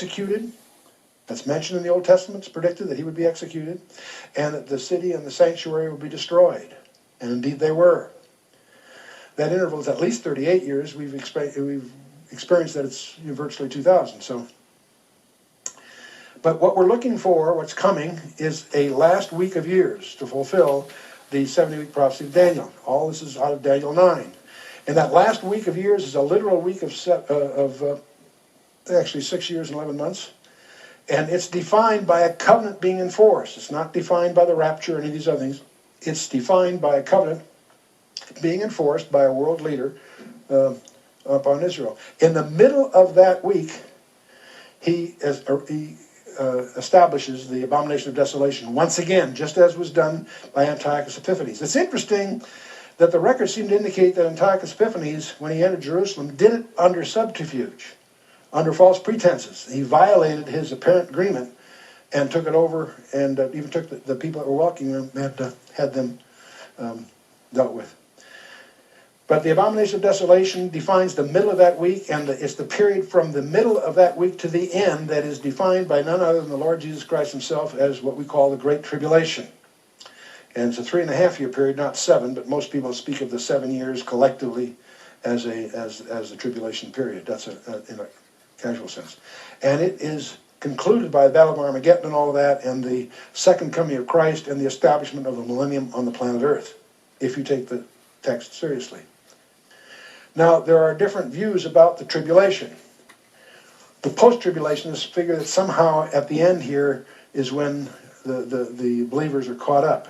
executed. That's mentioned in the Old Testament. It's predicted that he would be executed, and that the city and the sanctuary would be destroyed. And indeed they were. That interval is at least 38 years. We've experienced that it's virtually 2,000. So, but what we're looking for, what's coming, is a last week of years to fulfill the 70-week prophecy of Daniel. All this is out of Daniel 9. And that last week of years is a literal week of actually 6 years and 11 months. And it's defined by a covenant being enforced. It's not defined by the rapture or any of these other things. It's defined by a covenant being enforced by a world leader upon Israel. In the middle of that week, he establishes the abomination of desolation once again, just as was done by Antiochus Epiphanes. It's interesting that the records seem to indicate that Antiochus Epiphanes, when he entered Jerusalem, did it under subterfuge, under false pretenses. He violated his apparent agreement and took it over, and even took the people that were walking him and had them dealt with. But the abomination of desolation defines the middle of that week, and it's the period from the middle of that week to the end that is defined by none other than the Lord Jesus Christ himself as what we call the Great Tribulation. And it's a 3.5-year period, not 7, but most people speak of the 7 years collectively as the tribulation period. That's in a casual sense. And it is concluded by the Battle of Armageddon and all of that, and the second coming of Christ and the establishment of the millennium on the planet Earth, if you take the text seriously. Now, there are different views about the tribulation. The post-tribulationists figure that somehow at the end here is when the believers are caught up,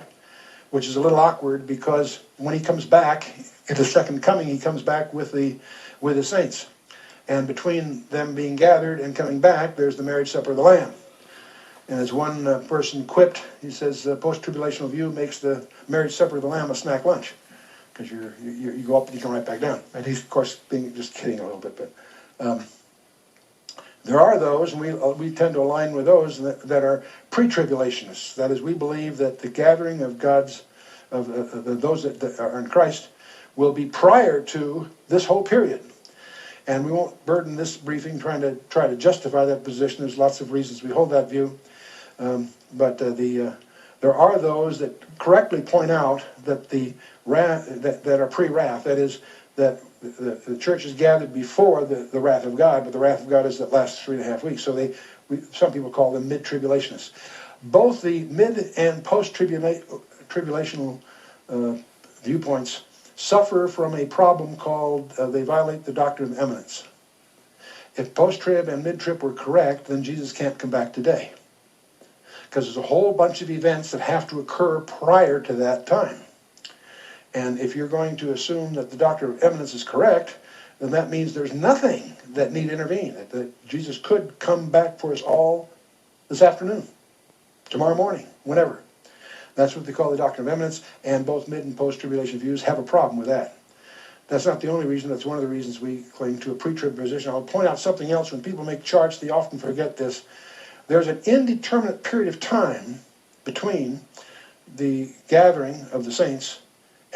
which is a little awkward because when he comes back, at the second coming, he comes back with the saints. And between them being gathered and coming back, there's the marriage supper of the Lamb. And as one person quipped, he says, the post-tribulational view makes the marriage supper of the Lamb a snack lunch. Because you go up and you come right back down. And he's, of course, just kidding a little bit. But there are those, and we tend to align with those that are pre-tribulationists. That is, we believe that the gathering of those that are in Christ will be prior to this whole period. And we won't burden this briefing trying to justify that position. There's lots of reasons we hold that view. But there are those that correctly point out that the wrath that are pre-wrath, that is, that the church is gathered before the wrath of God, but the wrath of God is that last 3.5 weeks. So some people call them mid-tribulationists. Both the mid and post-tribulational viewpoints suffer from a problem called they violate the doctrine of imminence. If post-trib and mid-trib were correct, then Jesus can't come back today, because there's a whole bunch of events that have to occur prior to that time. And if you're going to assume that the doctrine of imminence is correct, then that means there's nothing that need intervene, that Jesus could come back for us all this afternoon, tomorrow morning, whenever. That's what they call the doctrine of imminence, and both mid and post-tribulation views have a problem with that. That's not the only reason. That's one of the reasons we cling to a pre-trib position. I'll point out something else. When people make charts, they often forget this. There's an indeterminate period of time between the gathering of the saints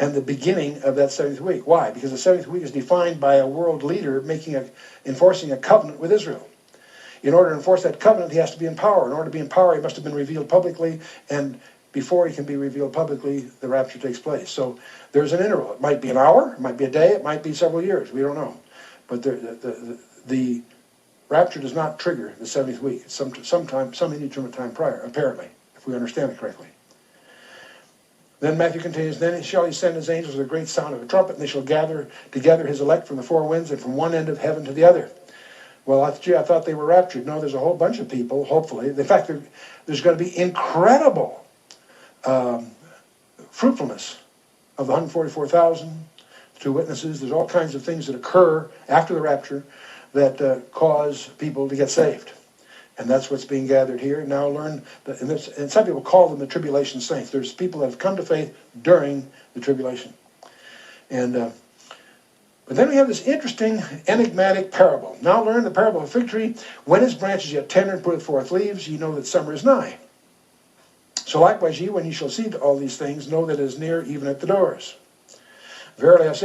and the beginning of that 70th week. Why? Because the 70th week is defined by a world leader enforcing a covenant with Israel. In order to enforce that covenant, he has to be in power. In order to be in power, he must have been revealed publicly, and before he can be revealed publicly, the rapture takes place. So there's an interval. It might be an hour, it might be a day, it might be several years. We don't know. But the rapture does not trigger the 70th week. It's some indeterminate time prior, apparently, if we understand it correctly. Then Matthew continues, then shall he send his angels with a great sound of a trumpet, and they shall gather together his elect from the four winds and from one end of heaven to the other. Well, I thought they were raptured. No, there's a whole bunch of people, hopefully. In fact, there's going to be incredible fruitfulness of the 144,000, 2 witnesses. There's all kinds of things that occur after the rapture that cause people to get saved. And that's what's being gathered here. Now learn, and some people call them the tribulation saints. There's people that have come to faith during the tribulation. And but then we have this interesting enigmatic parable. Now learn the parable of a fig tree. When his branch is yet tender and putteth forth leaves, ye know that summer is nigh. So likewise ye, when ye shall see all these things, know that it is near, even at the doors. Verily I say